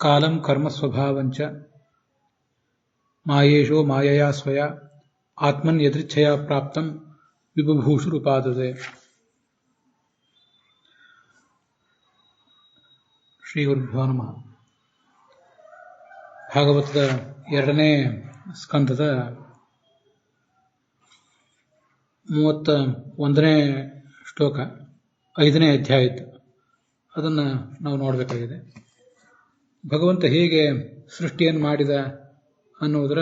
Column ಕರ್ಮ ಸ್ವಭಾವಂಚ ಮಾಯೇಶೋ ಮಾಯಯಾ ಸ್ವಯ ಆತ್ಮನ್ ಯದೃಚ್ಛಯ ಪ್ರಾಪ್ತಂ ವಿಬುಭೂಷುರುಪಾದದೆ. ಶ್ರೀ ಗುರುಭ್ಯೋ ನಮಃ. ಭಾಗವತದ 2ನೇ ಸ್ಕಂದದ 31ನೇ ಶ್ಲೋಕ, 5ನೇ ಅಧ್ಯಾಯದ್ದು ಅದನ್ನು ನಾವು ನೋಡಬೇಕಾಗಿದೆ. ಭಗವಂತ ಹೇಗೆ ಸೃಷ್ಟಿಯನ್ನು ಮಾಡಿದ ಅನ್ನುವುದರ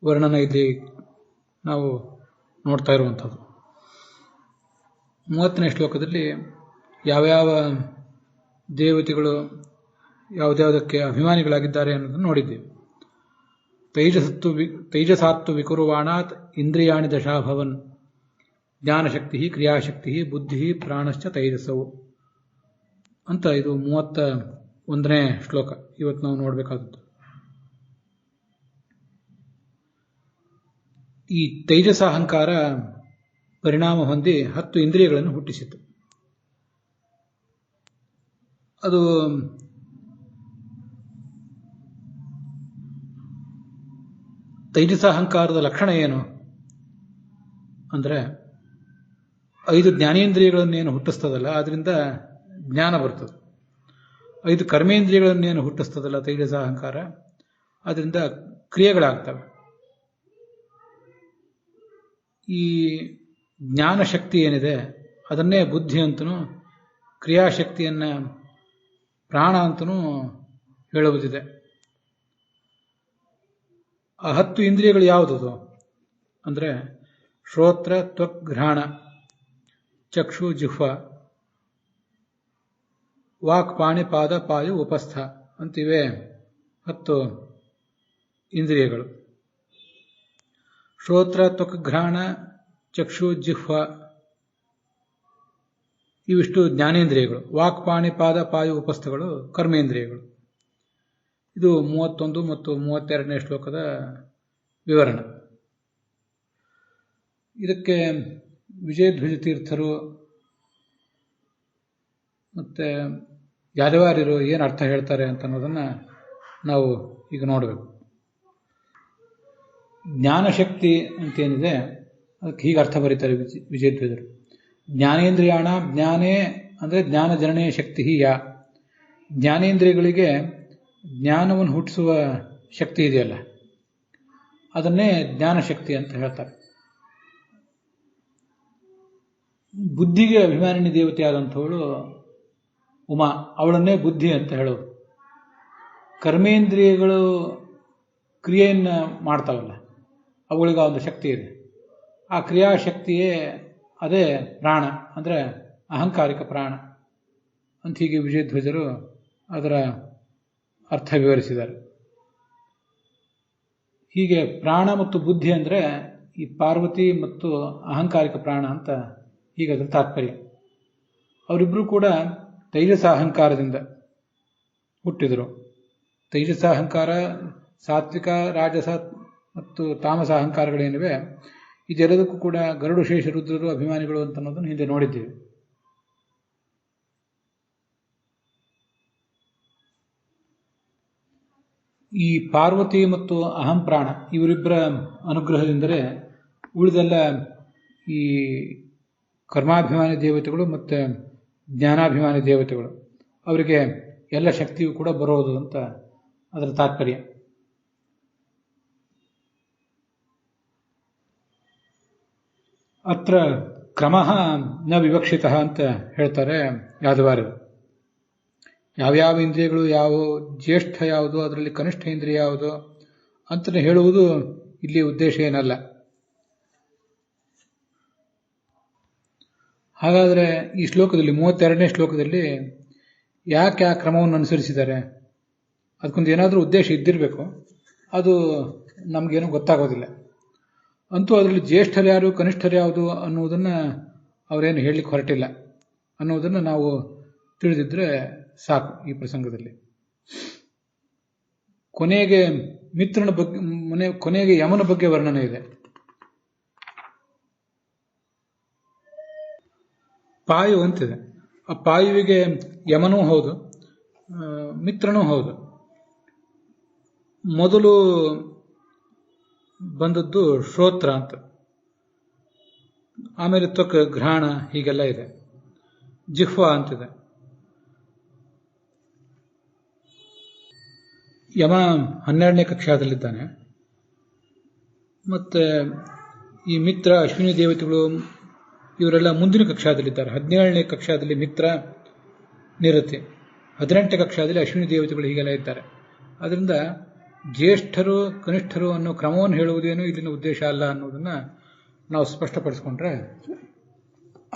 ವರ್ಣನ ಇಲ್ಲಿ ನಾವು ನೋಡ್ತಾ ಇರುವಂಥದ್ದು. 30ನೇ ಶ್ಲೋಕದಲ್ಲಿ ಯಾವ್ಯಾವ ದೇವತೆಗಳು ಯಾವುದ್ಯಾವುದಕ್ಕೆ ಅಭಿಮಾನಿಗಳಾಗಿದ್ದಾರೆ ಅನ್ನೋದನ್ನು ನೋಡಿದ್ದೇವೆ. ತೈಜಸಾತ್ತು ವಿಕುರ್ವಾಣಾತ್ ಇಂದ್ರಿಯಾಣಿ ದಶಾಭವನ್ ಜ್ಞಾನಶಕ್ತಿ, ಕ್ರಿಯಾಶಕ್ತಿ, ಬುದ್ಧಿ, ಪ್ರಾಣಶ್ಚ ತೈಜಸವು ಅಂತ ಇದು 31ನೇ ಶ್ಲೋಕ ಇವತ್ತು ನಾವು ನೋಡಬೇಕಾದದ್ದು. ಈ ತೈಜಸ ಅಹಂಕಾರ ಪರಿಣಾಮ ಹೊಂದಿ 10 ಇಂದ್ರಿಯಗಳನ್ನು ಹುಟ್ಟಿಸಿತು. ಅದು ತೈಜಸ ಅಹಂಕಾರದ ಲಕ್ಷಣ ಏನು ಅಂದರೆ 5 ಜ್ಞಾನೇಂದ್ರಿಯಗಳನ್ನೇನು ಹುಟ್ಟಿಸ್ತದಲ್ಲ ಅದರಿಂದ ಜ್ಞಾನ ಬರ್ತದೆ. 5 ಕರ್ಮೇಂದ್ರಿಯಗಳನ್ನೇನು ಹುಟ್ಟಿಸ್ತದಲ್ಲ ತೈಜಸ ಅಹಂಕಾರ ಅದರಿಂದ ಕ್ರಿಯೆಗಳಾಗ್ತವೆ. ಈ ಜ್ಞಾನಶಕ್ತಿ ಏನಿದೆ ಅದನ್ನೇ ಬುದ್ಧಿ ಅಂತನೂ ಕ್ರಿಯಾಶಕ್ತಿಯನ್ನು ಪ್ರಾಣ ಅಂತನೂ ಹೇಳುವುದಿದೆ. ಆ 10 ಇಂದ್ರಿಯಗಳು ಯಾವುದದು ಅಂದರೆ ಶ್ರೋತ್ರ, ತ್ವಕ್, ಘ್ರಾಣ, ಚಕ್ಷು, ಜಿಹ್ವ, ವಾಕ್, ಪಾಣಿ, ಪಾದ, ಪಾಯು, ಉಪಸ್ಥ ಅಂತಿವೆ 10 ಇಂದ್ರಿಯಗಳು. ಶ್ರೋತ್ರ, ತ್ವಕ್, ಘ್ರಾಣ, ಚಕ್ಷು, ಜಿಹ್ವ ಇವಿಷ್ಟು ಜ್ಞಾನೇಂದ್ರಿಯಗಳು. ವಾಕ್, ಪಾಣಿ, ಪಾದ, ಪಾಯು, ಉಪಸ್ಥಗಳು ಕರ್ಮೇಂದ್ರಿಯಗಳು. ಇದು 31 ಮತ್ತು 32ನೇ ಶ್ಲೋಕದ ವಿವರಣೆ. ಇದಕ್ಕೆ ವಿಜಯಧ್ವಜ ತೀರ್ಥರು ಮತ್ತೆ ಯಾದವಾರ್ಯರು ಏನು ಅರ್ಥ ಹೇಳ್ತಾರೆ ಅಂತ ಅನ್ನೋದನ್ನು ನಾವು ಈಗ ನೋಡಬೇಕು. ಜ್ಞಾನಶಕ್ತಿ ಅಂತೇನಿದೆ ಅದಕ್ಕೆ ಹೀಗೆ ಅರ್ಥ ಬರೀತಾರೆ ವಿಜಯಧ್ವಜರು. ಜ್ಞಾನೇಂದ್ರಿಯಾಣ ಜ್ಞಾನೇ ಅಂದರೆ ಜ್ಞಾನ ಜನನೇ ಶಕ್ತಿ ಯಾ. ಜ್ಞಾನೇಂದ್ರಿಯಗಳಿಗೆ ಜ್ಞಾನವನ್ನು ಹುಟ್ಟಿಸುವ ಶಕ್ತಿ ಇದೆಯಲ್ಲ ಅದನ್ನೇ ಜ್ಞಾನಶಕ್ತಿ ಅಂತ ಹೇಳ್ತಾರೆ. ಬುದ್ಧಿಗೆ ಅಭಿಮಾನಿನಿ ದೇವತೆಯಾದಂಥವಳು ಉಮಾ, ಅವಳನ್ನೇ ಬುದ್ಧಿ ಅಂತ ಹೇಳೋದು. ಕರ್ಮೇಂದ್ರಿಯಗಳು ಕ್ರಿಯೆಯನ್ನು ಮಾಡ್ತಾವಲ್ಲ ಅವುಗಳಿಗೆ ಒಂದು ಶಕ್ತಿ ಇದೆ. ಆ ಕ್ರಿಯಾಶಕ್ತಿಯೇ ಅದೇ ಪ್ರಾಣ ಅಂದರೆ ಅಹಂಕಾರಿಕ ಪ್ರಾಣ ಅಂತ ಹೀಗೆ ವಿಜಯಧ್ವಜರು ಅದರ ಅರ್ಥ ವಿವರಿಸಿದ್ದಾರೆ. ಹೀಗೆ ಪ್ರಾಣ ಮತ್ತು ಬುದ್ಧಿ ಅಂದರೆ ಈ ಪಾರ್ವತಿ ಮತ್ತು ಅಹಂಕಾರಿಕ ಪ್ರಾಣ ಅಂತ ಹೀಗೆ ಅದರ ತಾತ್ಪರ್ಯ. ಅವರಿಬ್ಬರೂ ಕೂಡ ತೈಜಸ ಅಹಂಕಾರದಿಂದ ಹುಟ್ಟಿದರು. ತೈಜಸ ಅಹಂಕಾರ, ಸಾತ್ವಿಕ, ರಾಜಸ ಮತ್ತು ತಾಮಸ ಅಹಂಕಾರಗಳೇನಿವೆ ಇದೆಲ್ಲದಕ್ಕೂ ಕೂಡ ಗರುಡು, ಶೇಷ, ರುದ್ರರು ಅಭಿಮಾನಿಗಳು ಅಂತ ಅನ್ನೋದನ್ನು ಹಿಂದೆ ನೋಡಿದ್ದೀವಿ. ಈ ಪಾರ್ವತಿ ಮತ್ತು ಅಹಂ ಪ್ರಾಣ ಇವರಿಬ್ಬರ ಅನುಗ್ರಹದಿಂದಲೇ ಉಳಿದೆಲ್ಲ ಈ ಕರ್ಮಾಭಿಮಾನಿ ದೇವತೆಗಳು ಮತ್ತು ಜ್ಞಾನಾಭಿಮಾನಿ ದೇವತೆಗಳು ಅವರಿಗೆ ಎಲ್ಲ ಶಕ್ತಿಯೂ ಕೂಡ ಬರೋದು ಅಂತ ಅದರ ತಾತ್ಪರ್ಯ. ಅತ್ರ ಕ್ರಮಃ ನ ವಿವಕ್ಷಿತಃ ಅಂತ ಹೇಳ್ತಾರೆ ಯಾದವಾರ್ಯರು. ಯಾವ್ಯಾವ ಇಂದ್ರಿಯಗಳು ಯಾವ ಜ್ಯೇಷ್ಠ ಯಾವುದು, ಅದರಲ್ಲಿ ಕನಿಷ್ಠ ಇಂದ್ರಿಯ ಯಾವುದು ಅಂತ ಹೇಳುವುದು ಇಲ್ಲಿ ಉದ್ದೇಶ ಏನಲ್ಲ. ಹಾಗಾದರೆ ಈ ಶ್ಲೋಕದಲ್ಲಿ 32ನೇ ಶ್ಲೋಕದಲ್ಲಿ ಯಾಕೆ ಆ ಕ್ರಮವನ್ನು ಅನುಸರಿಸಿದ್ದಾರೆ? ಅದಕ್ಕೊಂದು ಏನಾದರೂ ಉದ್ದೇಶ ಇದ್ದಿರಬೇಕು. ಅದು ನಮಗೇನೂ ಗೊತ್ತಾಗೋದಿಲ್ಲ. ಅಂತೂ ಅದರಲ್ಲಿ ಜ್ಯೇಷ್ಠರು ಯಾರು, ಕನಿಷ್ಠರು ಯಾವುದು ಅನ್ನುವುದನ್ನು ಅವರೇನು ಹೇಳಲಿಕ್ಕೆ ಹೊರಟಿಲ್ಲ ಅನ್ನೋದನ್ನು ನಾವು ತಿಳಿದಿದ್ರೆ ಸಾಕು. ಈ ಪ್ರಸಂಗದಲ್ಲಿ ಕೊನೆಗೆ ಮಿತ್ರನ ಬಗ್ಗೆ, ಕೊನೆಗೆ ಯಮನ ಬಗ್ಗೆ ವರ್ಣನೆ ಇದೆ. ಪಾಯು ಅಂತಿದೆ. ಆ ಪಾಯುವಿಗೆ ಯಮನೂ ಹೌದು, ಮಿತ್ರನೂ ಹೌದು. ಮೊದಲು ಬಂದದ್ದು ಶ್ರೋತ್ರ ಅಂತ, ಆಮೇಲೆ ತ್ವಕ್, ಘ್ರಾಣ ಹೀಗೆಲ್ಲ ಇದೆ. ಜಿಹ್ವಾ ಅಂತಿದೆ. ಯಮ 12ನೇ ಕಕ್ಷಾದಲ್ಲಿದ್ದಾನೆ. ಮತ್ತೆ ಈ ಮಿತ್ರ, ಅಶ್ವಿನಿ ದೇವತೆಗಳು ಇವರೆಲ್ಲ ಮುಂದಿನ ಕಕ್ಷಾದಲ್ಲಿದ್ದಾರೆ. 17ನೇ ಕಕ್ಷಾದಲ್ಲಿ ಮಿತ್ರ, ನಿರತಿ, 18ನೇ ಕಕ್ಷಾದಲ್ಲಿ ಅಶ್ವಿನಿ ದೇವತೆಗಳು ಹೀಗೆಲ್ಲ ಇದ್ದಾರೆ. ಅದರಿಂದ ಜ್ಯೇಷ್ಠರು ಕನಿಷ್ಠರು ಅನ್ನೋ ಕ್ರಮವನ್ನು ಹೇಳುವುದೇನು ಇಲ್ಲಿನ ಉದ್ದೇಶ ಅಲ್ಲ ಅನ್ನೋದನ್ನ ನಾವು ಸ್ಪಷ್ಟಪಡಿಸ್ಕೊಂಡ್ರೆ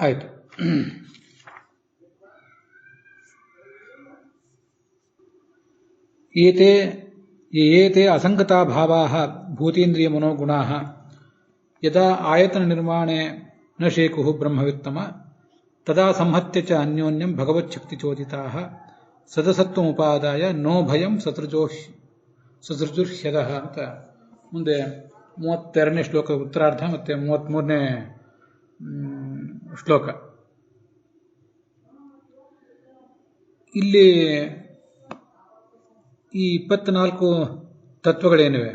ಆಯಿತು. ಏತೆ ಅಸಂಗತಾ ಭಾವಾಃ ಭೂತೀಂದ್ರಿಯ ಮನೋಗುಣಾಃ ಯದಾ ಆಯತನ ನಿರ್ಮಾಣೆ ನ ಶೇಕುಃ ಬ್ರಹ್ಮವಿತ್ತಮ ತದಾ ಸಂಹತ್ಯ ಚ ಅನ್ಯೋನ್ಯಂ ಭಗವಚ್ಛಕ್ತಿ ಚೋದಿತಾಃ ಸದಸತ್ವಮುಪಾದಾಯ ನೋ ಭಯಂ ಸಸೃಜುರ್ಹ್ಯದಃ ಅಂತ ಮುಂದೆ 32ನೇ ಶ್ಲೋಕದ ಉತ್ತರಾರ್ಧ ಮತ್ತೆ 33ನೇ ಶ್ಲೋಕ. ಇಲ್ಲಿ ಈ 24 ತತ್ವಗಳೇನಿವೆ,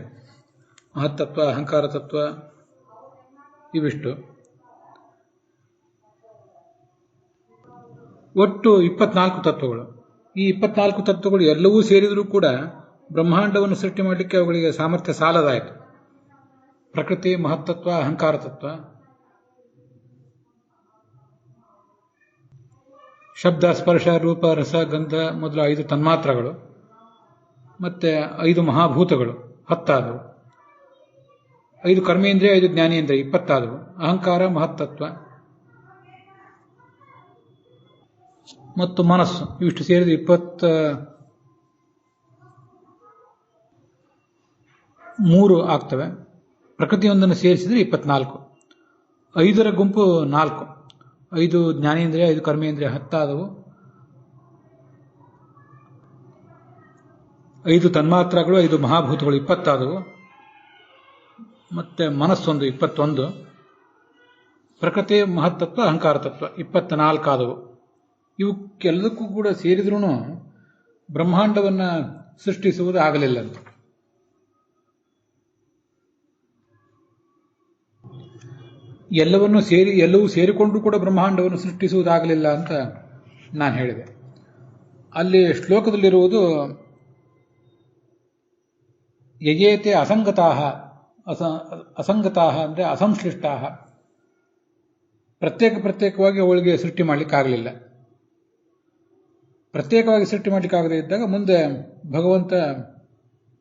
ಮಹತ್ತತ್ವ, ಅಹಂಕಾರ ತತ್ವ, ಇವಿಷ್ಟು ಒಟ್ಟು 24 ತತ್ವಗಳು. ಈ 24 ತತ್ವಗಳು ಎಲ್ಲವೂ ಸೇರಿದರೂ ಕೂಡ ಬ್ರಹ್ಮಾಂಡವನ್ನು ಸೃಷ್ಟಿ ಮಾಡಲಿಕ್ಕೆ ಅವುಗಳಿಗೆ ಸಾಮರ್ಥ್ಯ ಸಾಲದಾಯಿತು. ಪ್ರಕೃತಿ, ಮಹತ್ತತ್ವ, ಅಹಂಕಾರ ತತ್ವ, ಶಬ್ದ, ಸ್ಪರ್ಶ, ರೂಪ, ರಸ, ಗಂಧ ಮೊದಲ 5 ತನ್ಮಾತ್ರಗಳು, ಮತ್ತೆ 5 ಮಹಾಭೂತಗಳು 10 ಆದವು, 5 ಕರ್ಮೇಂದ್ರಿಯ, 5 ಜ್ಞಾನೇಂದ್ರಿಯ 20 ಆದವು, ಅಹಂಕಾರ, ಮಹತ್ತತ್ವ ಮತ್ತು ಮನಸ್ಸು ಇವಿಷ್ಟು ಸೇರಿದ 23 ಆಗ್ತವೆ. ಪ್ರಕೃತಿಯೊಂದನ್ನು ಸೇರಿಸಿದರೆ 24. 5ರ ಗುಂಪು 4, 5 ಜ್ಞಾನೇಂದ್ರಿಯ, 5 ಕರ್ಮೇಂದ್ರಿಯ 10 ಆದವು, 5 ತನ್ಮಾತ್ರಗಳು, 5 ಮಹಾಭೂತಗಳು 20 ಆದವು, ಮತ್ತೆ ಮನಸ್ಸೊಂದು 21, ಪ್ರಕೃತಿ, ಮಹತ್ತತ್ವ, ಅಹಂಕಾರ ತತ್ವ 24 ಆದವು. ಇವಕ್ಕೆಲ್ಲದಕ್ಕೂ ಕೂಡ ಸೇರಿದ್ರೂ ಬ್ರಹ್ಮಾಂಡವನ್ನ ಸೃಷ್ಟಿಸುವುದು ಆಗಲಿಲ್ಲ ಅಂತ. ಎಲ್ಲವೂ ಸೇರಿಕೊಂಡ್ರೂ ಕೂಡ ಬ್ರಹ್ಮಾಂಡವನ್ನು ಸೃಷ್ಟಿಸುವುದಾಗಲಿಲ್ಲ ಅಂತ ನಾನು ಹೇಳಿದೆ. ಅಲ್ಲಿ ಶ್ಲೋಕದಲ್ಲಿರುವುದು ಯಜೇತೆ ಅಸಂಗತಾಃ, ಅಸಂಗತಾಃ ಅಂದರೆ ಅಸಂಶ್ಲಿಷ್ಟಾಃ, ಪ್ರತ್ಯೇಕವಾಗಿ ಅವುಗಳಿಗೆ ಸೃಷ್ಟಿ ಮಾಡಲಿಕ್ಕಾಗಲಿಲ್ಲ. ಪ್ರತ್ಯೇಕವಾಗಿ ಸೃಷ್ಟಿ ಮಾಡಲಿಕ್ಕಾಗದೇ ಇದ್ದಾಗ ಮುಂದೆ ಭಗವಂತ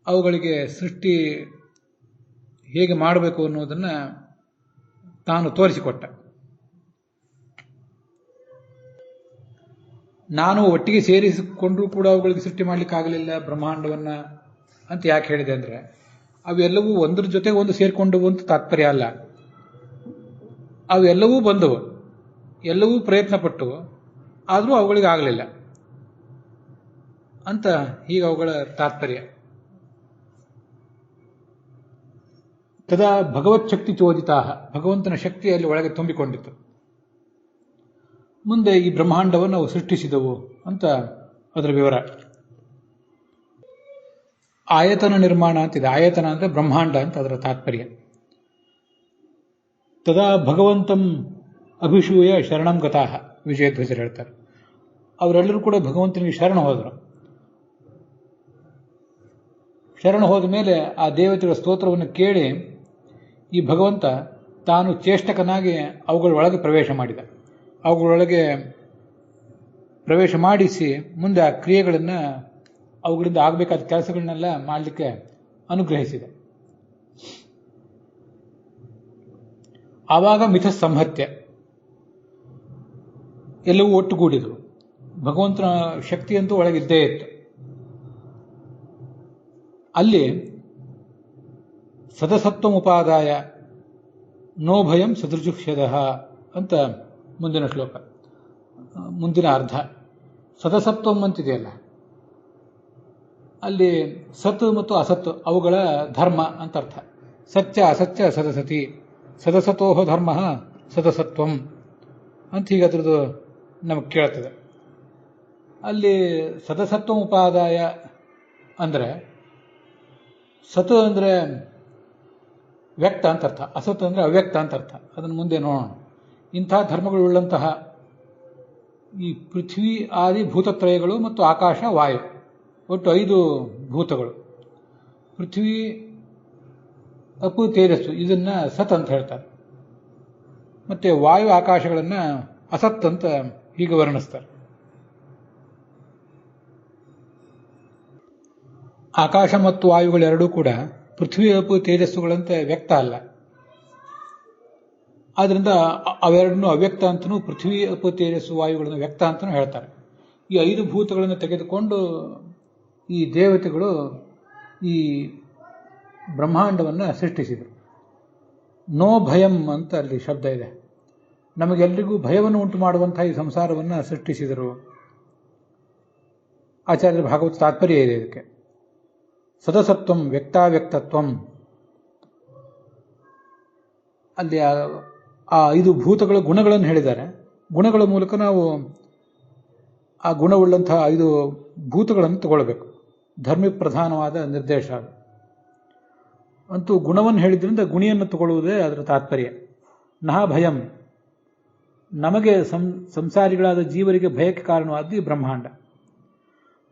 ಅವುಗಳಿಗೆ ಸೃಷ್ಟಿ ಹೇಗೆ ಮಾಡಬೇಕು ಅನ್ನೋದನ್ನು ತಾನು ತೋರಿಸಿಕೊಟ್ಟ. ನಾನು ಒಟ್ಟಿಗೆ ಸೇರಿಸಿಕೊಂಡ್ರೂ ಕೂಡ ಅವುಗಳಿಗೆ ಸೃಷ್ಟಿ ಮಾಡಲಿಕ್ಕಾಗಲಿಲ್ಲ ಬ್ರಹ್ಮಾಂಡವನ್ನ ಅಂತ ಯಾಕೆ ಹೇಳಿದೆ ಅಂದರೆ, ಅವೆಲ್ಲವೂ ಒಂದ್ರ ಜೊತೆಗೆ ಒಂದು ಸೇರಿಕೊಂಡವು ಅಂತ ತಾತ್ಪರ್ಯ ಅಲ್ಲ. ಅವೆಲ್ಲವೂ ಬಂದವು, ಎಲ್ಲವೂ ಪ್ರಯತ್ನ ಪಟ್ಟವು, ಆದರೂ ಅವುಗಳಿಗೆ ಆಗಲಿಲ್ಲ ಅಂತ ಹೀಗೆ ಅವುಗಳ ತಾತ್ಪರ್ಯ. ತದಾ ಭಗವತ್ ಶಕ್ತಿ ಚೋದಿತಾ, ಭಗವಂತನ ಶಕ್ತಿ ಅಲ್ಲಿ ಒಳಗೆ ತುಂಬಿಕೊಂಡಿತ್ತು. ಮುಂದೆ ಈ ಬ್ರಹ್ಮಾಂಡವನ್ನು ಅವು ಸೃಷ್ಟಿಸಿದವು ಅಂತ ಅದರ ವಿವರ. ಆಯತನ ನಿರ್ಮಾಣ ಅಂತಿದೆ. ಆಯತನ ಅಂದರೆ ಬ್ರಹ್ಮಾಂಡ ಅಂತ ಅದರ ತಾತ್ಪರ್ಯ. ತದಾ ಭಗವಂತಂ ಅಭಿಷೂಯ ಶರಣಂ ಗತಾಹ, ವಿಜಯಧ್ವಜರು ಹೇಳ್ತಾರೆ. ಅವರೆಲ್ಲರೂ ಕೂಡ ಭಗವಂತನಿಗೆ ಶರಣ ಹೋದರು. ಶರಣ ಹೋದ ಮೇಲೆ ಆ ದೇವತೆಗಳ ಸ್ತೋತ್ರವನ್ನು ಕೇಳಿ ಈ ಭಗವಂತ ತಾನು ಚೇಷ್ಟಕನಾಗಿ ಅವುಗಳೊಳಗೆ ಪ್ರವೇಶ ಮಾಡಿದ. ಅವುಗಳೊಳಗೆ ಪ್ರವೇಶ ಮಾಡಿಸಿ ಮುಂದೆ ಆ ಕ್ರಿಯೆಗಳನ್ನು, ಅವುಗಳಿಂದ ಆಗಬೇಕಾದ ಕೆಲಸಗಳನ್ನೆಲ್ಲ ಮಾಡಲಿಕ್ಕೆ ಅನುಗ್ರಹಿಸಿದೆ. ಆವಾಗ ಮಿಥ ಸಂಹತ್ಯ, ಎಲ್ಲವೂ ಒಟ್ಟುಗೂಡಿದವು. ಭಗವಂತನ ಶಕ್ತಿಯಂತೂ ಒಳಗಿದ್ದೇ ಇತ್ತು. ಅಲ್ಲಿ ಸದಸತ್ವಮುಪಾದಾಯ ನೋ ಭಯಂ ಸದೃಜುಷ್ಯದಃ ಅಂತ ಮುಂದಿನ ಶ್ಲೋಕ, ಮುಂದಿನ ಅರ್ಧ. ಸದಸತ್ವಂ ಅಂತಿದೆಯಲ್ಲ, ಅಲ್ಲಿ ಸತ್ ಮತ್ತು ಅಸತ್ ಅವುಗಳ ಧರ್ಮ ಅಂತ ಅರ್ಥ. ಸತ್ಯ ಅಸತ್ಯ ಸದಸತಿ, ಸದಸತೋಹ ಧರ್ಮ ಸದಸತ್ವಂ ಅಂತ ಹೀಗೆ ಅದರದ್ದು ನಮಗೆ ಕೇಳ್ತದೆ. ಅಲ್ಲಿ ಸದಸತ್ವಮುಪಾದಾಯ ಅಂದರೆ ಸತ್ ಅಂದರೆ ವ್ಯಕ್ತ ಅಂತ ಅರ್ಥ, ಅಸತ್ ಅಂದರೆ ಅವ್ಯಕ್ತ ಅಂತ ಅರ್ಥ. ಅದನ್ನು ಮುಂದೆ ನೋಡೋಣ. ಇಂಥ ಧರ್ಮಗಳುಳ್ಳಂತಹ ಈ ಪೃಥ್ವಿ ಆದಿ ಭೂತತ್ರಯಗಳು ಮತ್ತು ಆಕಾಶ ವಾಯು, ಒಟ್ಟು 5 ಭೂತಗಳು. ಪೃಥ್ವಿ, ಅಪು, ತೇಜಸ್ಸು ಇದನ್ನ ಸತ್ ಅಂತ ಹೇಳ್ತಾರೆ. ಮತ್ತೆ ವಾಯು ಆಕಾಶಗಳನ್ನ ಅಸತ್ ಅಂತ ಹೀಗೆ ವರ್ಣಿಸ್ತಾರೆ. ಆಕಾಶ ಮತ್ತು ವಾಯುಗಳೆರಡೂ ಕೂಡ ಪೃಥ್ವಿ, ಅಪು, ತೇಜಸ್ಸುಗಳಂತೆ ವ್ಯಕ್ತ ಅಲ್ಲ. ಆದ್ರಿಂದ ಅವೆರಡನ್ನು ಅವ್ಯಕ್ತ ಅಂತನೂ, ಪೃಥ್ವಿ, ಅಪು, ತೇಜಸ್ಸು, ವಾಯುಗಳನ್ನು ವ್ಯಕ್ತ ಅಂತನೂ ಹೇಳ್ತಾರೆ. ಈ 5 ಭೂತಗಳನ್ನು ತೆಗೆದುಕೊಂಡು ಈ ದೇವತೆಗಳು ಈ ಬ್ರಹ್ಮಾಂಡವನ್ನು ಸೃಷ್ಟಿಸಿದರು. ನೋ ಭಯಂ ಅಂತ ಅಲ್ಲಿ ಶಬ್ದ ಇದೆ. ನಮಗೆಲ್ಲರಿಗೂ ಭಯವನ್ನು ಉಂಟು ಮಾಡುವಂತಹ ಈ ಸಂಸಾರವನ್ನು ಸೃಷ್ಟಿಸಿದರು. ಆಚಾರ್ಯರ ಭಾಗವತ ತಾತ್ಪರ್ಯ ಇದೆ ಇದಕ್ಕೆ. ಸದಸತ್ವಂ ವ್ಯಕ್ತಾವ್ಯಕ್ತತ್ವಂ. ಅಲ್ಲಿ ಆ 5 ಭೂತಗಳ ಗುಣಗಳನ್ನು ಹೇಳಿದ್ದಾರೆ. ಗುಣಗಳ ಮೂಲಕ ನಾವು ಆ ಗುಣವುಳ್ಳಂತಹ 5 ಭೂತಗಳನ್ನು ತಗೊಳ್ಬೇಕು. ಧರ್ಮ ಪ್ರಧಾನವಾದ ನಿರ್ದೇಶ ಅದು. ಅಂತೂ ಗುಣವನ್ನು ಹೇಳಿದ್ರಿಂದ ಗುಣಿಯನ್ನು ತಗೊಳ್ಳುವುದೇ ಅದರ ತಾತ್ಪರ್ಯ. ನಹ ಭಯಂ, ನಮಗೆ ಸಂಸಾರಿಗಳಾದ ಜೀವರಿಗೆ ಭಯಕ್ಕೆ ಕಾರಣವಾದ್ದು ಈ ಬ್ರಹ್ಮಾಂಡ.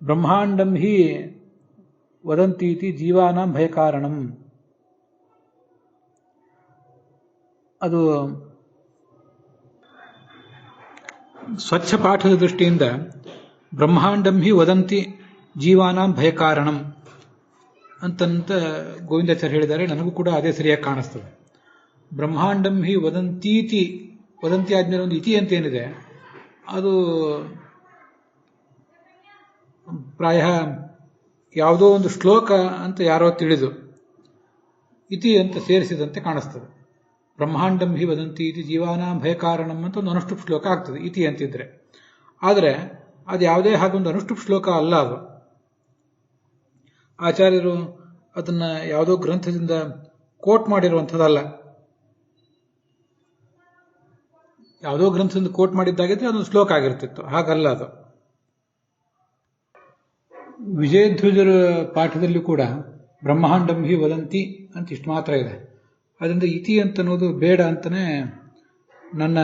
ಬ್ರಹ್ಮಾಂಡಂ ಹಿ ವದಂತೀತಿ ಜೀವಾನಾಂ ಭಯಕಾರಣಂ. ಅದು ಸ್ವಚ್ಛ ಪಾಠದ ದೃಷ್ಟಿಯಿಂದ ಬ್ರಹ್ಮಾಂಡಂ ಹಿ ವದಂತಿ ಜೀವಾನಾಂ ಭಯಕಾರಣಂ ಅಂತಂತ ಗೋವಿಂದಾಚಾರ್ಯ ಹೇಳಿದ್ದಾರೆ. ನನಗೂ ಕೂಡ ಅದೇ ಸರಿಯಾಗಿ ಕಾಣಿಸ್ತದೆ. ಬ್ರಹ್ಮಾಂಡಂ ಹಿ ವದಂತೀತಿ, ವದಂತಿ ಆದ್ಮೇಲೆ ಒಂದು ಇತಿ ಅಂತ ಏನಿದೆ, ಅದು ಪ್ರಾಯ ಯಾವುದೋ ಒಂದು ಶ್ಲೋಕ ಅಂತ ಯಾರೋ ತಿಳಿದು ಇತಿ ಅಂತ ಸೇರಿಸಿದಂತೆ ಕಾಣಿಸ್ತದೆ. ಬ್ರಹ್ಮಾಂಡಂ ಹಿ ವದಂತಿ ಇತಿ ಜೀವಾನಾಂ ಭಯಕಾರಣಂ ಅಂತ ಒಂದು ಅನುಷ್ಠುಪ್ ಶ್ಲೋಕ ಆಗ್ತದೆ ಇತಿ ಅಂತಿದ್ರೆ. ಆದರೆ ಅದು ಯಾವುದೇ ಹಾಗೊಂದು ಅನುಷ್ಠುಪ್ ಶ್ಲೋಕ ಅಲ್ಲ. ಅದು ಆಚಾರ್ಯರು ಅದನ್ನ ಯಾವುದೋ ಗ್ರಂಥದಿಂದ ಕೋಟ್ ಮಾಡಿರುವಂಥದ್ದಲ್ಲ. ಯಾವುದೋ ಗ್ರಂಥದಿಂದ ಕೋಟ್ ಮಾಡಿದ್ದಾಗಿದ್ರೆ ಅದೊಂದು ಶ್ಲೋಕ ಆಗಿರ್ತಿತ್ತು. ಹಾಗಲ್ಲ ಅದು. ವಿಜಯಧ್ವಜರ ಪಾಠದಲ್ಲಿ ಕೂಡ ಬ್ರಹ್ಮಾಂಡಂ ಹಿ ವದಂತಿ ಅಂತ ಇಷ್ಟು ಮಾತ್ರ ಇದೆ. ಅದರಿಂದ ಇತಿ ಅಂತ ಅನ್ನೋದು ಬೇಡ ಅಂತಲೇ ನನ್ನ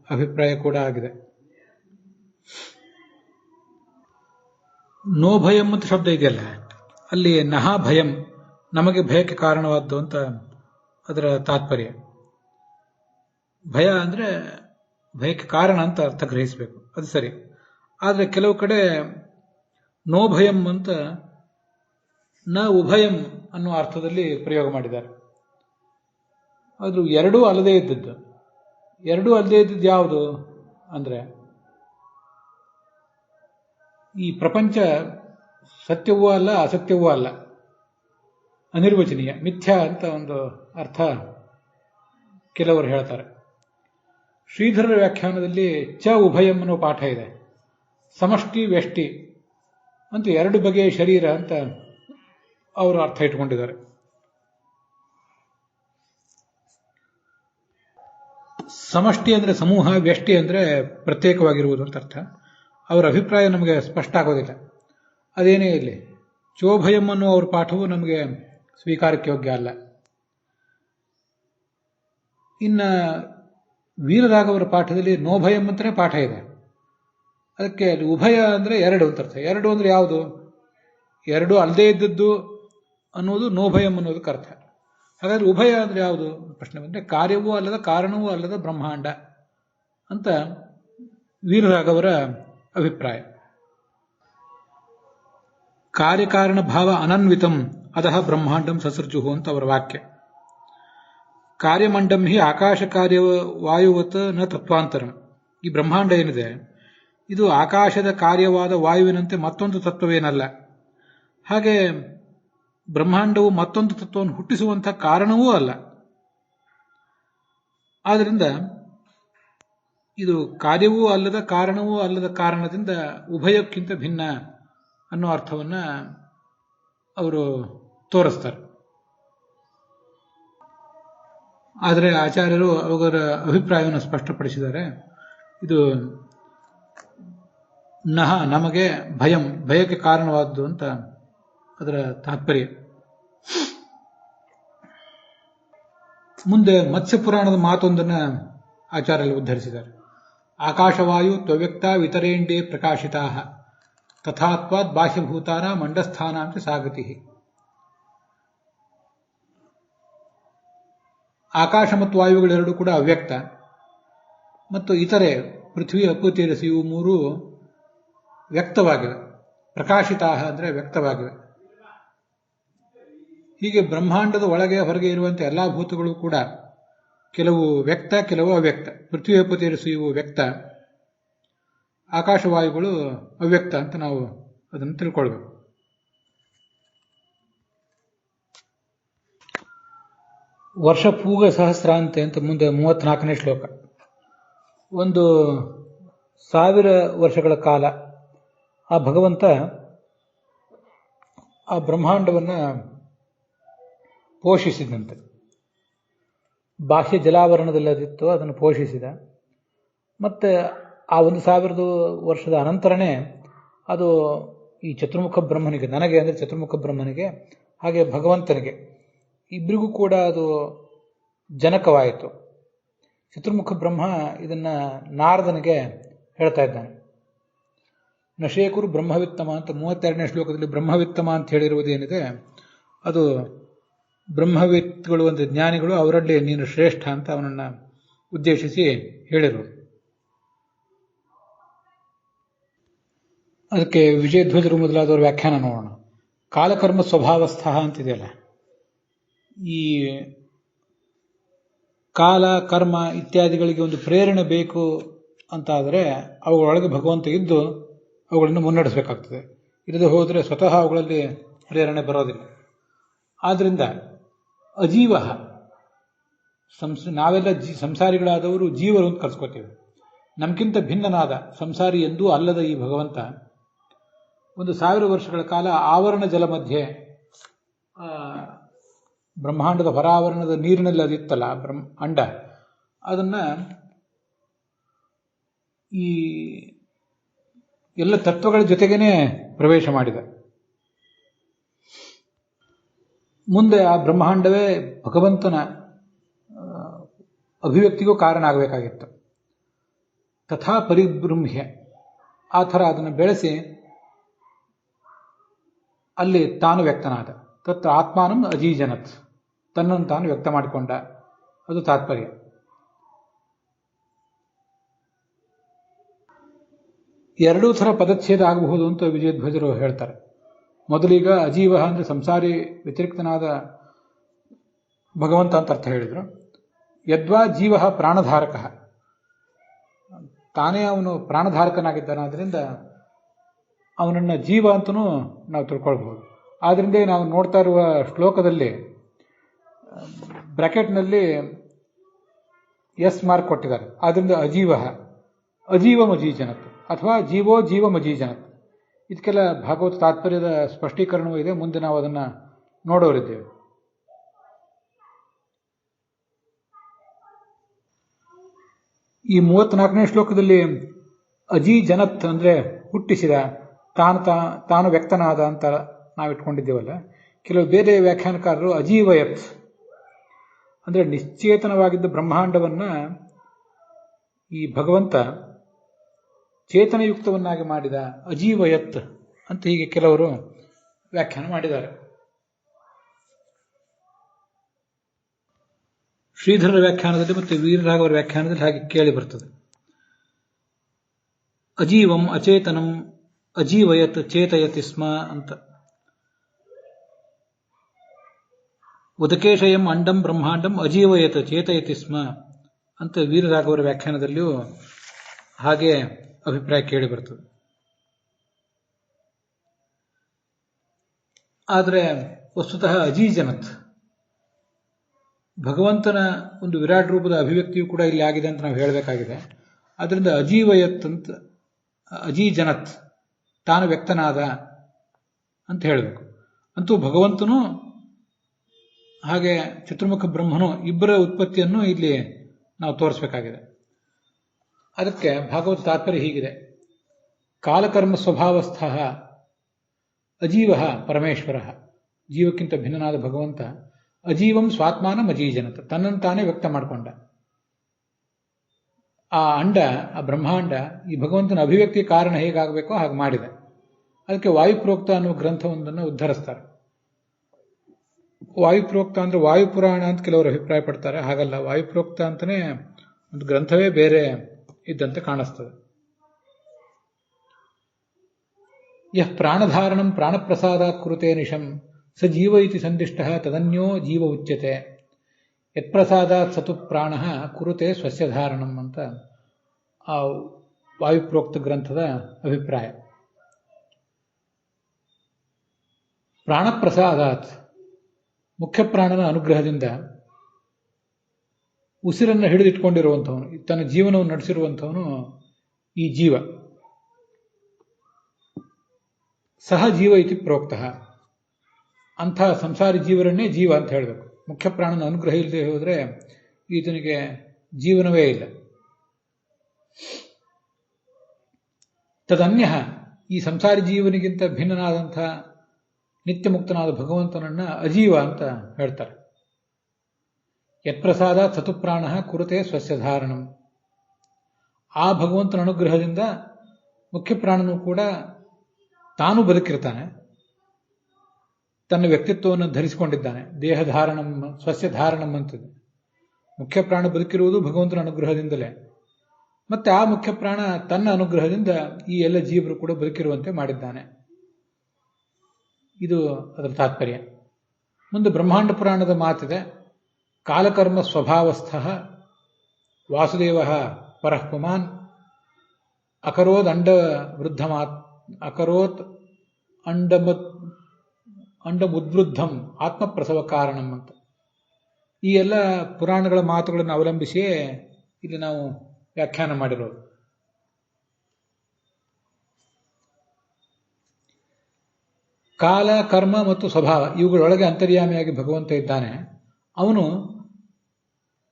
ಅಭಿಪ್ರಾಯ ಕೂಡ ಆಗಿದೆ. ನೋ ಭಯಂ ಅಂತ ಶಬ್ದ ಇದೆಯಲ್ಲ, ಅಲ್ಲಿ ನಹ ಭಯಂ, ನಮಗೆ ಭಯಕ್ಕೆ ಕಾರಣವಾದ್ದು ಅಂತ ಅದರ ತಾತ್ಪರ್ಯ. ಭಯ ಅಂದರೆ ಭಯಕ್ಕೆ ಕಾರಣ ಅಂತ ಅರ್ಥ ಗ್ರಹಿಸಬೇಕು, ಅದು ಸರಿ. ಆದರೆ ಕೆಲವು ಕಡೆ ನೋ ಭಯಂ ಅಂತ ನ ಉಭಯಂ ಅನ್ನುವ ಅರ್ಥದಲ್ಲಿ ಪ್ರಯೋಗ ಮಾಡಿದ್ದಾರೆ. ಆದರೂ ಎರಡೂ ಅಲ್ಲದೇ ಇದ್ದದ್ದು. ಎರಡೂ ಅಲ್ಲದೇ ಇದ್ದದ್ದು ಯಾವುದು ಅಂದರೆ, ಈ ಪ್ರಪಂಚ ಸತ್ಯವೂ ಅಲ್ಲ ಅಸತ್ಯವೂ ಅಲ್ಲ, ಅನಿರ್ವಚನೀಯ, ಮಿಥ್ಯಾ ಅಂತ ಒಂದು ಅರ್ಥ ಕೆಲವರು ಹೇಳ್ತಾರೆ. ಶ್ರೀಧರರ ವ್ಯಾಖ್ಯಾನದಲ್ಲಿ ಚ ಉಭಯಂ ಅನ್ನೋ ಪಾಠ ಇದೆ. ಸಮಷ್ಟಿ ವ್ಯಷ್ಟಿ ಅಂತ 2 ಬಗೆಯ ಶರೀರ ಅಂತ ಅವರು ಅರ್ಥ ಇಟ್ಕೊಂಡಿದ್ದಾರೆ. ಸಮಷ್ಟಿ ಅಂದರೆ ಸಮೂಹ, ವ್ಯಷ್ಟಿ ಅಂದರೆ ಪ್ರತ್ಯೇಕವಾಗಿರುವುದು ಅಂತ ಅರ್ಥ. ಅವರ ಅಭಿಪ್ರಾಯ ನಮಗೆ ಸ್ಪಷ್ಟ ಆಗೋದಿಲ್ಲ. ಅದೇನೇ ಇಲ್ಲಿ ಚೋಭಯಂ ಅನ್ನುವ ಅವ್ರ ಪಾಠವು ನಮಗೆ ಸ್ವೀಕಾರಕ್ಕೆ ಯೋಗ್ಯ ಅಲ್ಲ. ಇನ್ನು ವೀರರಾಘವರ ಪಾಠದಲ್ಲಿ ನೋಭಯಂ ಅಂತಲೇ ಪಾಠ ಇದೆ. ಅದಕ್ಕೆ ಉಭಯ ಅಂದರೆ 2 ಅಂತ ಅರ್ಥ. 2 ಅಂದರೆ ಯಾವುದು? 2 ಅಲ್ಲದೇ ಇದ್ದದ್ದು ಅನ್ನೋದು ನೋಭಯಂ ಅನ್ನೋದಕ್ಕೆ ಅರ್ಥ. ಹಾಗಾದ್ರೆ ಉಭಯ ಅಂದರೆ ಯಾವುದು ಪ್ರಶ್ನೆ ಬಂದರೆ, ಕಾರ್ಯವೂ ಅಲ್ಲದ ಕಾರಣವೂ ಅಲ್ಲದ ಬ್ರಹ್ಮಾಂಡ ಅಂತ ವೀರರಾಘವರ ಅಭಿಪ್ರಾಯ. ಕಾರ್ಯಕಾರಣ ಭಾವ ಅನನ್ವಿತಂ ಅದಹ ಬ್ರಹ್ಮಾಂಡಂ ಸಸೃಜುಹು ಅಂತ ಅವರ ವಾಕ್ಯ. ಕಾರ್ಯಮಂಡಂ ಹಿ ಆಕಾಶ ಕಾರ್ಯ ವಾಯುವತ್ ನ ತತ್ವಾಂತರಂ. ಈ ಬ್ರಹ್ಮಾಂಡ ಏನಿದೆ ಇದು ಆಕಾಶದ ಕಾರ್ಯವಾದ ವಾಯುವಿನಂತೆ ಮತ್ತೊಂದು ತತ್ವವೇನಲ್ಲ. ಹಾಗೆ ಬ್ರಹ್ಮಾಂಡವು ಮತ್ತೊಂದು ತತ್ವವನ್ನು ಹುಟ್ಟಿಸುವಂತಹ ಕಾರಣವೂ ಅಲ್ಲ. ಆದ್ದರಿಂದ ಇದು ಕಾರ್ಯವೂ ಅಲ್ಲದ ಕಾರಣವೂ ಅಲ್ಲದ ಕಾರಣದಿಂದ ಉಭಯಕ್ಕಿಂತ ಭಿನ್ನ ಅನ್ನೋ ಅರ್ಥವನ್ನ ಅವರು ತೋರಿಸ್ತಾರೆ. ಆದರೆ ಆಚಾರ್ಯರು ಅವರ ಅಭಿಪ್ರಾಯವನ್ನು ಸ್ಪಷ್ಟಪಡಿಸಿದ್ದಾರೆ. ಇದು ನಹ ನಮಗೆ ಭಯಂ, ಭಯಕ್ಕೆ ಕಾರಣವಾದ್ದು ಅಂತ ಅದರ ತಾತ್ಪರ್ಯ. ಮುಂದೆ ಮತ್ಸ್ಯ ಪುರಾಣದ ಮಾತೊಂದನ್ನು ಆಚಾರ್ಯರು ಉದ್ಧರಿಸಿದ್ದಾರೆ. ಆಕಾಶವಾಯು ತ್ವವ್ಯಕ್ತ ವಿತರೇಂಡೇ ಪ್ರಕಾಶಿತಾ ತಥಾತ್ವಾದ್ ಬಾಹ್ಯಭೂತಾನ ಮಂಡಸ್ಥಾನಾಂಚ ಸಾಗತಿ. ಆಕಾಶ ಮತ್ತು ವಾಯುಗಳೆರಡೂ ಕೂಡ ಅವ್ಯಕ್ತ, ಮತ್ತು ಇತರೆ ಪೃಥ್ವಿ, ಅಪ್ಪು, ತೇಜಸ್ಸು ಇವು ಮೂರು ವ್ಯಕ್ತವಾಗಿವೆ. ಪ್ರಕಾಶಿತಾ ಅಂದರೆ ವ್ಯಕ್ತವಾಗಿವೆ. ಹೀಗೆ ಬ್ರಹ್ಮಾಂಡದ ಒಳಗೆ ಹೊರಗೆ ಇರುವಂತೆ ಎಲ್ಲ ಭೂತಗಳು ಕೂಡ ಕೆಲವು ವ್ಯಕ್ತ, ಕೆಲವು ಅವ್ಯಕ್ತ. ಪೃಥ್ವಿ, ಅಪ್ಪು, ತೇಜಸ್ಸು ಇವು ವ್ಯಕ್ತ, ಆಕಾಶವಾಯುಗಳು ಅವ್ಯಕ್ತ ಅಂತ ನಾವು ಅದನ್ನು ತಿಳ್ಕೊಳ್ಬೇಕು. ವರ್ಷ ಪೂಗ ಸಹಸ್ರಾಂತೆ ಅಂತ ಮುಂದೆ 34ನೇ ಶ್ಲೋಕ. ಒಂದು 1000 ವರ್ಷಗಳ ಕಾಲ ಆ ಭಗವಂತ ಆ ಬ್ರಹ್ಮಾಂಡವನ್ನು ಪೋಷಿಸಿದಂತೆ. ಬಾಹ್ಯ ಜಲಾವರಣದಲ್ಲದಿತ್ತು, ಅದನ್ನು ಪೋಷಿಸಿದ. ಮತ್ತು ಆ 1000 ವರ್ಷದ ಅನಂತರನೇ ಅದು ಈ ಚತುರ್ಮುಖ ಬ್ರಹ್ಮನಿಗೆ, ನನಗೆ ಅಂದರೆ ಚತುರ್ಮುಖ ಬ್ರಹ್ಮನಿಗೆ ಹಾಗೆ ಭಗವಂತನಿಗೆ ಇಬ್ಬರಿಗೂ ಕೂಡ ಅದು ಜನಕವಾಯಿತು. ಚತುರ್ಮುಖ ಬ್ರಹ್ಮ ಇದನ್ನು ನಾರದನಿಗೆ ಹೇಳ್ತಾ ಇದ್ದಾನೆ. ನಶೇಕುರು ಬ್ರಹ್ಮವಿತ್ತಮ ಅಂತ 32ನೇ ಶ್ಲೋಕದಲ್ಲಿ ಬ್ರಹ್ಮವಿತ್ತಮ ಅಂತ ಹೇಳಿರುವುದೇನಿದೆ ಅದು ಬ್ರಹ್ಮವಿತ್ಗಳು ಅಂದರೆ ಜ್ಞಾನಿಗಳು, ಅವರಲ್ಲಿ ನೀನು ಶ್ರೇಷ್ಠ ಅಂತ ಅವನನ್ನು ಉದ್ದೇಶಿಸಿ ಹೇಳಿರುವುದು. ಅದಕ್ಕೆ ವಿಜಯಧ್ವಜರು ಮೊದಲಾದವರು ವ್ಯಾಖ್ಯಾನ ನೋಡೋಣ. ಕಾಲಕರ್ಮ ಸ್ವಭಾವಸ್ಥ ಅಂತಿದೆಯಲ್ಲ, ಈ ಕಾಲ, ಕರ್ಮ ಇತ್ಯಾದಿಗಳಿಗೆ ಒಂದು ಪ್ರೇರಣೆ ಬೇಕು ಅಂತಾದರೆ ಅವುಗಳೊಳಗೆ ಭಗವಂತ ಇದ್ದು ಅವುಗಳನ್ನು ಮುನ್ನಡೆಸಬೇಕಾಗ್ತದೆ. ಇಲ್ಲದೆ ಹೋದರೆ ಸ್ವತಃ ಅವುಗಳಲ್ಲಿ ಪ್ರೇರಣೆ ಬರೋದಿಲ್ಲ. ಆದ್ದರಿಂದ ಅಜೀವ, ನಾವೆಲ್ಲ ಸಂಸಾರಿಗಳಾದವರು ಜೀವರು ಅಂತ ಕರೆಸ್ಕೋತೀವಿ. ನಮಗಿಂತ ಭಿನ್ನನಾದ ಸಂಸಾರಿ ಎಂದೂ ಅಲ್ಲದ ಈ ಭಗವಂತ ಒಂದು 1000 ವರ್ಷಗಳ ಕಾಲ ಆವರಣ ಜಲ ಮಧ್ಯೆ, ಬ್ರಹ್ಮಾಂಡದ ಹೊರಾವರಣದ ನೀರಿನಲ್ಲಿ ಅದಿತ್ತಲ್ಲ ಅಂಡ, ಅದನ್ನು ಈ ಎಲ್ಲ ತತ್ವಗಳ ಜೊತೆಗೇನೆ ಪ್ರವೇಶ ಮಾಡಿದ. ಮುಂದೆ ಆ ಬ್ರಹ್ಮಾಂಡವೇ ಭಗವಂತನ ಅಭಿವ್ಯಕ್ತಿಗೂ ಕಾರಣ ಆಗಬೇಕಾಗಿತ್ತು. ತಥಾ ಪರಿಬ್ರಹ್ಮ್ಯ, ಆ ಥರ ಅದನ್ನು ಬೆಳೆಸಿ ಅಲ್ಲಿ ತಾನು ವ್ಯಕ್ತನಾದ. ತತ್ ಆತ್ಮಾನಂ ಅಜೀಜನತ್, ತನ್ನನ್ನು ತಾನು ವ್ಯಕ್ತ ಮಾಡಿಕೊಂಡ, ಅದು ತಾತ್ಪರ್ಯ. ಎರಡೂ ಥರ ಪದಚ್ಛೇದ ಆಗಬಹುದು ಅಂತ ವಿಜಯಧ್ವಜರು ಹೇಳ್ತಾರೆ. ಮೊದಲೀಗ ಅಜೀವ ಅಂದರೆ ಸಂಸಾರಿ ವ್ಯತಿರಿಕ್ತನಾದ ಭಗವಂತ ಅಂತ ಅರ್ಥ ಹೇಳಿದರು. ಯದ್ವಾ ಜೀವ ಪ್ರಾಣಧಾರಕ, ತಾನೇ ಅವನು ಪ್ರಾಣಧಾರಕನಾಗಿದ್ದಾನಾದ್ರಿಂದ ಅವನನ್ನು ಜೀವ ಅಂತಲೂ ನಾವು ತಿಳ್ಕೊಳ್ಬಹುದು. ಆದ್ದರಿಂದ ನಾವು ನೋಡ್ತಾ ಇರುವ ಶ್ಲೋಕದಲ್ಲಿ ಬ್ರ್ಯಾಕೆಟ್ನಲ್ಲಿ ಎಸ್ ಮಾರ್ಕ್ ಕೊಟ್ಟಿದ್ದಾರೆ. ಆದ್ದರಿಂದ ಅಜೀವಮಜೀಜನತ್ ಅಥವಾ ಜೀವೋ ಜೀವಮಜೀಜನತ್. ಇದಕ್ಕೆಲ್ಲ ಭಾಗವತ ತಾತ್ಪರ್ಯದ ಸ್ಪಷ್ಟೀಕರಣವೂ ಇದೆ, ಮುಂದೆ ನಾವು ಅದನ್ನು ನೋಡೋರಿದ್ದೇವೆ. ಈ 34ನೇ ಶ್ಲೋಕದಲ್ಲಿ ಅಜೀಜನತ್ ಅಂದರೆ ಹುಟ್ಟಿಸಿದ, ತಾನು ವ್ಯಕ್ತನಾದ ಅಂತ ನಾವು ಇಟ್ಕೊಂಡಿದ್ದೇವಲ್ಲ. ಕೆಲವು ಬೇರೆ ವ್ಯಾಖ್ಯಾನಕಾರರು ಅಜೀವಯತ್ ಅಂದರೆ ನಿಶ್ಚೇತನವಾಗಿದ್ದ ಬ್ರಹ್ಮಾಂಡವನ್ನು ಈ ಭಗವಂತ ಚೇತನಯುಕ್ತವನ್ನಾಗಿ ಮಾಡಿದ, ಅಜೀವಯತ್ ಅಂತ ಹೀಗೆ ಕೆಲವರು ವ್ಯಾಖ್ಯಾನ ಮಾಡಿದ್ದಾರೆ. ಶ್ರೀಧರರ ವ್ಯಾಖ್ಯಾನದಲ್ಲಿ ಮತ್ತು ವೀರರಾಘವರ ವ್ಯಾಖ್ಯಾನದಲ್ಲಿ ಹಾಗೆ ಕೇಳಿ ಬರ್ತದೆ. ಅಜೀವಂ ಅಚೇತನಂ ಅಜೀವಯತ್ ಚೇತಯತಿ ಸ್ಮ ಅಂತ. ಉದಕೇಶಯಂ ಅಂಡಂ ಬ್ರಹ್ಮಾಂಡಂ ಅಜೀವಯತ್ ಚೇತಯತಿ ಸ್ಮ ಅಂತ ವೀರರಾಘವರ ವ್ಯಾಖ್ಯಾನದಲ್ಲಿಯೂ ಹಾಗೆ ಅಭಿಪ್ರಾಯ ಕೇಳಿ ಬರ್ತದೆ. ಆದರೆ ವಸ್ತುತಃ ಅಜೀಜನತ್, ಭಗವಂತನ ಒಂದು ವಿರಾಟ್ ರೂಪದ ಅಭಿವ್ಯಕ್ತಿಯೂ ಕೂಡ ಇಲ್ಲಿ ಆಗಿದೆ ಅಂತ ನಾವು ಹೇಳಬೇಕಾಗಿದೆ. ಆದ್ದರಿಂದ ಅಜೀವಯತ್ ಅಂತ, ಅಜೀಜನತ್ ತಾನು ವ್ಯಕ್ತನಾದ ಅಂತ ಹೇಳಬೇಕು. ಅಂತೂ ಭಗವಂತನು ಹಾಗೆ ಚತುರ್ಮುಖ ಬ್ರಹ್ಮನು ಇಬ್ಬರ ಉತ್ಪತ್ತಿಯನ್ನು ಇಲ್ಲಿ ನಾವು ತೋರಿಸಬೇಕಾಗಿದೆ. ಅದಕ್ಕೆ ಭಾಗವತ ತಾತ್ಪರ್ಯ ಹೀಗಿದೆ. ಕಾಲಕರ್ಮ ಸ್ವಭಾವಸ್ಥ ಅಜೀವ ಪರಮೇಶ್ವರ, ಜೀವಕ್ಕಿಂತ ಭಿನ್ನನಾದ ಭಗವಂತ ಅಜೀವಂ ಸ್ವಾತ್ಮಾನಂ ಅಜೀಜನತ, ತನ್ನನ್ನು ತಾನೇ ವ್ಯಕ್ತ ಮಾಡಿಕೊಂಡ. ಆ ಅಂಡ, ಆ ಬ್ರಹ್ಮಾಂಡ ಈ ಭಗವಂತನ ಅಭಿವ್ಯಕ್ತಿ ಕಾರಣ ಹೇಗಾಗಬೇಕೋ ಹಾಗೆ ಮಾಡಿದೆ. ಅದಕ್ಕೆ ವಾಯುಪ್ರೋಕ್ತ ಅನ್ನುವ ಗ್ರಂಥವೊಂದನ್ನು ಉದ್ಧರಿಸ್ತಾರೆ. ವಾಯುಪ್ರೋಕ್ತ ಅಂದ್ರೆ ವಾಯುಪುರಾಣ ಅಂತ ಕೆಲವರು ಅಭಿಪ್ರಾಯ ಪಡ್ತಾರೆ. ಹಾಗಲ್ಲ, ವಾಯುಪ್ರೋಕ್ತ ಅಂತಾನೆ ಒಂದು ಗ್ರಂಥವೇ ಬೇರೆ ಇದ್ದಂತೆ ಕಾಣಿಸ್ತದೆ. ಯಃ ಪ್ರಾಣಧಾರಣಂ ಪ್ರಾಣಪ್ರಸಾದಾತ್ ಕುರುತೆ ನಿಶಂ ಸ ಜೀವ ಇತಿ ಸಂದಿಷ್ಟ ತದನ್ಯೋ ಜೀವ ಉಚ್ಯತೆ ಯತ್ಪ್ರಸಾದಾತ್ ಸತು ಪ್ರಾಣ ಕುರುತೆ ಸ್ವಸ್ಯ ಧಾರಣಂ ಅಂತ ಆ ವಾಯುಪ್ರೋಕ್ತ ಗ್ರಂಥದ ಅಭಿಪ್ರಾಯ. ಪ್ರಾಣಪ್ರಸಾದಾತ್, ಮುಖ್ಯ ಪ್ರಾಣನ ಅನುಗ್ರಹದಿಂದ ಉಸಿರನ್ನು ಹಿಡಿದಿಟ್ಕೊಂಡಿರುವಂಥವನು, ತನ್ನ ಜೀವನವನ್ನು ನಡೆಸಿರುವಂಥವನು ಈ ಜೀವ. ಸಹ ಜೀವ ಇತಿ ಪ್ರೋಕ್ತಃ, ಅಂಥ ಸಂಸಾರಿ ಜೀವರನ್ನೇ ಜೀವ ಅಂತ ಹೇಳಬೇಕು. ಮುಖ್ಯ ಪ್ರಾಣನ ಅನುಗ್ರಹ ಇಲ್ಲದೆ ಹೋದರೆ ಈತನಿಗೆ ಜೀವನವೇ ಇಲ್ಲ. ತದನ್ಯ, ಈ ಸಂಸಾರಿ ಜೀವನಿಗಿಂತ ಭಿನ್ನನಾದಂಥ ನಿತ್ಯ ಮುಕ್ತನಾದ ಭಗವಂತನನ್ನ ಅಜೀವ ಅಂತ ಹೇಳ್ತಾರೆ. ಯತ್ಪ್ರಸಾದ ಸತುಪ್ರಾಣ ಕುರುತೆ ಸ್ವಸ್ಯ ಧಾರಣಂ, ಆ ಭಗವಂತನ ಅನುಗ್ರಹದಿಂದ ಮುಖ್ಯ ಪ್ರಾಣನು ಕೂಡ ತಾನು ಬದುಕಿರ್ತಾನೆ, ತನ್ನ ವ್ಯಕ್ತಿತ್ವವನ್ನು ಧರಿಸಿಕೊಂಡಿದ್ದಾನೆ. ದೇಹ ಧಾರಣಂ ಸ್ವಸ್ಯ ಧಾರಣಂ ಅಂತಿದೆ. ಮುಖ್ಯ ಪ್ರಾಣ ಬದುಕಿರುವುದು ಭಗವಂತನ ಅನುಗ್ರಹದಿಂದಲೇ. ಮತ್ತೆ ಆ ಮುಖ್ಯ ಪ್ರಾಣ ತನ್ನ ಅನುಗ್ರಹದಿಂದ ಈ ಎಲ್ಲ ಜೀವರು ಕೂಡ ಬದುಕಿರುವಂತೆ ಮಾಡಿದ್ದಾನೆ. ಇದು ಅದರ ತಾತ್ಪರ್ಯ. ಮುಂದೆ ಬ್ರಹ್ಮಾಂಡ ಪುರಾಣದ ಮಾತಿದೆ. ಕಾಲಕರ್ಮ ಸ್ವಭಾವಸ್ಥ ವಾಸುದೇವ ಪರಃ ಪುಮಾನ್ ಅಕರೋದ್ ಅಂಡ ವೃದ್ಧಮಾತ್ ಅಕರೋತ್ ಅಂಡಮುದ್ವೃದ್ಧಂ ಆತ್ಮಪ್ರಸವ ಕಾರಣಂ ಅಂತ. ಈ ಎಲ್ಲ ಪುರಾಣಗಳ ಮಾತುಗಳನ್ನು ಅವಲಂಬಿಸಿಯೇ ಇಲ್ಲಿ ನಾವು ವ್ಯಾಖ್ಯಾನ ಮಾಡಿರೋದು. ಕಾಲ, ಕರ್ಮ ಮತ್ತು ಸ್ವಭಾವ ಇವುಗಳೊಳಗೆ ಅಂತರ್ಯಾಮಿಯಾಗಿ ಭಗವಂತ ಇದ್ದಾನೆ. ಅವನು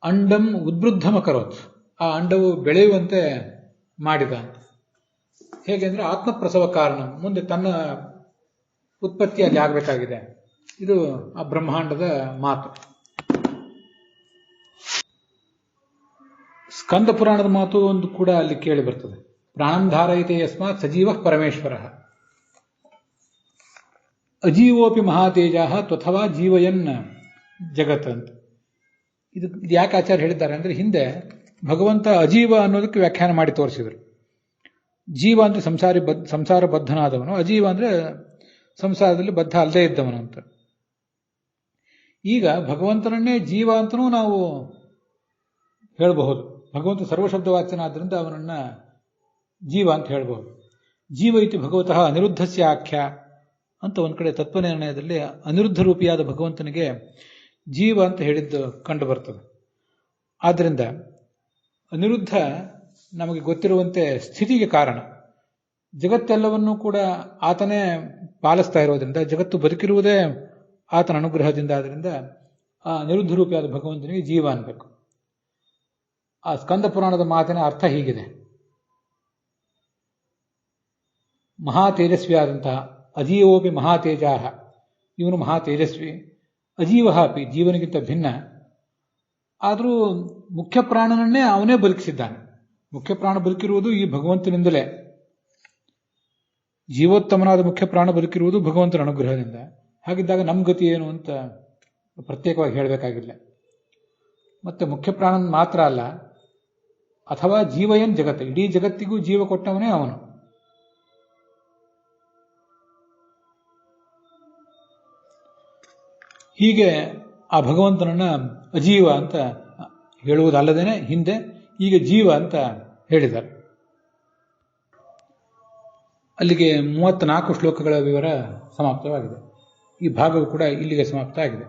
ಅಂಡಂ ಉದ್ವೃದ್ಧಂ ಅಕರೋತ್, ಆ ಅಂಡವು ಬೆಳೆಯುವಂತೆ ಮಾಡಿದ. ಹೇಗೆಂದ್ರೆ ಆತ್ಮಪ್ರಸವ ಕಾರಣ, ಮುಂದೆ ತನ್ನ ಉತ್ಪತ್ತಿ ಅಲ್ಲಿ ಆಗಬೇಕಾಗಿದೆ. ಇದು ಆ ಬ್ರಹ್ಮಾಂಡದ ಮಾತು. ಸ್ಕಂದ ಪುರಾಣದ ಮಾತು ಒಂದು ಕೂಡ ಅಲ್ಲಿ ಕೇಳಿ ಬರ್ತದೆ. ಪ್ರಾಣಂ ಧಾರಯತೆ ಯಸ್ಮಾತ್ ಸಜೀವ ಪರಮೇಶ್ವರ ಅಜೀವೋಪಿ ಮಹಾತೇಜ ತ್ವಥವಾ ಜೀವಯನ್ ಜಗತ್ ಅಂತ. ಇದು ಯಾಕೆ ಆಚಾರ್ಯ ಹೇಳಿದ್ದಾರೆ ಅಂದ್ರೆ, ಹಿಂದೆ ಭಗವಂತ ಅಜೀವ ಅನ್ನೋದಕ್ಕೆ ವ್ಯಾಖ್ಯಾನ ಮಾಡಿ ತೋರಿಸಿದರು. ಜೀವ ಅಂದ್ರೆ ಸಂಸಾರ ಬದ್ಧನಾದವನು, ಅಜೀವ ಅಂದ್ರೆ ಸಂಸಾರದಲ್ಲಿ ಬದ್ಧ ಅಲ್ಲದೆ ಇದ್ದವನು ಅಂತ. ಈಗ ಭಗವಂತನನ್ನೇ ಜೀವ ಅಂತನೂ ನಾವು ಹೇಳಬಹುದು. ಭಗವಂತ ಸರ್ವಶಬ್ದವಾಚ್ಯನಾದ್ದರಿಂದ ಅವನನ್ನ ಜೀವ ಅಂತ ಹೇಳಬಹುದು. ಜೀವ ಇತಿ ಭಗವತಃ ಅನಿರುದ್ಧಸ್ಯ ಆಖ್ಯ ಅಂತ ಒಂದ್ ಕಡೆ ತತ್ವನಿರ್ಣಯದಲ್ಲಿ ಅನಿರುದ್ಧ ರೂಪಿಯಾದ ಭಗವಂತನಿಗೆ ಜೀವ ಅಂತ ಹೇಳಿದ್ದು ಕಂಡು ಬರ್ತದೆ. ಆದ್ದರಿಂದ ಅನಿರುದ್ಧ ನಮಗೆ ಗೊತ್ತಿರುವಂತೆ ಸ್ಥಿತಿಗೆ ಕಾರಣ. ಜಗತ್ತೆಲ್ಲವನ್ನೂ ಕೂಡ ಆತನೇ ಪಾಲಿಸ್ತಾ ಇರೋದ್ರಿಂದ, ಜಗತ್ತು ಬದುಕಿರುವುದೇ ಆತನ ಅನುಗ್ರಹದಿಂದ. ಆದ್ದರಿಂದ ಆ ಅನಿರುದ್ಧ ರೂಪಿಯಾದ ಭಗವಂತನಿಗೆ ಜೀವ ಅನ್ಬೇಕು. ಆ ಸ್ಕಂದ ಪುರಾಣದ ಮಾತಿನ ಅರ್ಥ ಹೀಗಿದೆ. ಮಹಾ ತೇಜಸ್ವಿ ಆದಂತಹ ಅಜೀವೋಪಿ ಮಹಾತೇಜಾಹ, ಇವನು ಮಹಾ ತೇಜಸ್ವಿ. ಅಜೀವ ಅಪಿ, ಜೀವನಿಗಿಂತ ಭಿನ್ನ. ಆದರೂ ಮುಖ್ಯ ಪ್ರಾಣನನ್ನೇ ಅವನೇ ಬದುಕಿಸಿದ್ದಾನೆ. ಮುಖ್ಯ ಪ್ರಾಣ ಬದುಕಿರುವುದು ಈ ಭಗವಂತನಿಂದಲೇ. ಜೀವೋತ್ತಮನಾದ ಮುಖ್ಯ ಪ್ರಾಣ ಬದುಕಿರುವುದು ಭಗವಂತನ ಅನುಗ್ರಹದಿಂದ. ಹಾಗಿದ್ದಾಗ ನಮ್ಮ ಗತಿ ಏನು ಅಂತ ಪ್ರತ್ಯೇಕವಾಗಿ ಹೇಳಬೇಕಾಗಿಲ್ಲ. ಮತ್ತೆ ಮುಖ್ಯ ಪ್ರಾಣನ್ ಮಾತ್ರ ಅಲ್ಲ, ಅಥವಾ ಜೀವಯನ್ ಜಗತ್, ಇಡೀ ಜಗತ್ತಿಗೂ ಜೀವ ಕೊಟ್ಟವನೇ ಅವನು. ಹೀಗೆ ಆ ಭಗವಂತನನ್ನ ಅಜೀವ ಅಂತ ಹೇಳುವುದಲ್ಲದೇನೆ ಹಿಂದೆ ಈಗ ಜೀವ ಅಂತ ಹೇಳಿದ್ದಾರೆ. ಅಲ್ಲಿಗೆ 34 ಶ್ಲೋಕಗಳ ವಿವರ ಸಮಾಪ್ತವಾಗಿದೆ. ಈ ಭಾಗವು ಕೂಡ ಇಲ್ಲಿಗೆ ಸಮಾಪ್ತ ಆಗಿದೆ.